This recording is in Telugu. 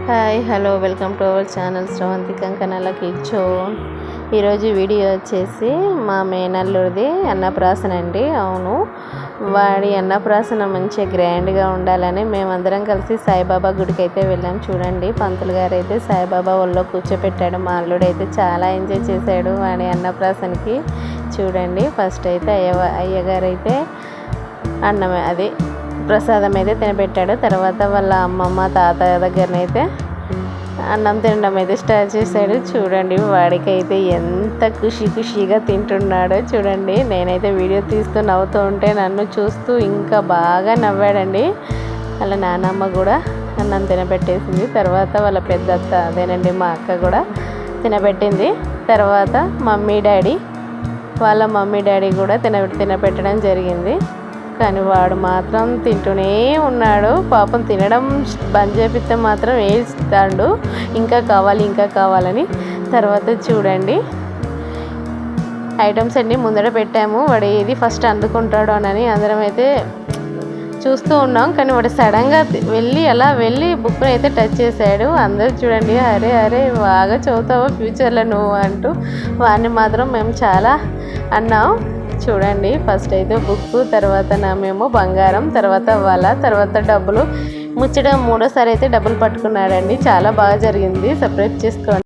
Hi hello welcome to our channel Sravanthi Kankanala kids zone. ఈరోజు వీడియో వచ్చేసి మా మేనల్లుడిది అన్నప్రాసన అండి. అవును, వాడి అన్నప్రాసన మంచిగా గ్రాండ్గా ఉండాలని మేమందరం కలిసి సాయిబాబా గుడికి అయితే వెళ్ళాం. చూడండి, పంతులు గారు అయితే సాయిబాబా ఒళ్ళో కూర్చోపెట్టాడు. మా అల్లుడు అయితే చాలా ఎంజాయ్ చేశాడు వాడి అన్నప్రాసనకి. చూడండి, ఫస్ట్ అయితే అయ్యగారు అయితే అదే ప్రసాదం అయితే తినబెట్టాడు. తర్వాత వాళ్ళ అమ్మమ్మ తాతయ్య దగ్గరనైతే అన్నం తినడం అయితే స్టార్ట్ చేశాడు. చూడండి, వాడికైతే ఎంత ఖుషిగా తింటున్నాడో చూడండి. నేనైతే వీడియో తీస్తూ నవ్వుతూ ఉంటే నన్ను చూస్తూ ఇంకా బాగా నవ్వాడండి. వాళ్ళ నాన్నమ్మ కూడా అన్నం తినబెట్టేసింది. తర్వాత వాళ్ళ పెద్దత్త అదేనండి మా అక్క కూడా తినబెట్టింది. తర్వాత వాళ్ళ మమ్మీ డాడీ కూడా తినబెట్టడం జరిగింది. కానీ వాడు మాత్రం తింటూనే ఉన్నాడు. పాపం తినడం బంద్ చేపిస్తే మాత్రం ఏడుస్తాడు, ఇంకా కావాలని. తర్వాత చూడండి, ఐటమ్స్ అన్నీ ముందర పెట్టాము. వాడు ఏది ఫస్ట్ అందుకుంటాడో అని అందరం అయితే చూస్తూ ఉన్నాం. కానీ వాడు సడన్గా వెళ్ళి బుక్ని అయితే టచ్ చేశాడు. అందరూ చూడండి, అరే బాగా చదువుతావా ఫ్యూచర్లో నువ్వు అంటూ వాడిని మాత్రం మేము చాలా అన్నాం. చూడండి, ఫస్ట్ అయితే బుక్, తర్వాత మేము బంగారం, తర్వాత తర్వాత డబ్బులు ముచ్చడం. మూడోసారి అయితే డబ్బులు పట్టుకున్నాడండి. చాలా బాగా జరిగింది. సపరేట్ చేసుకోండి.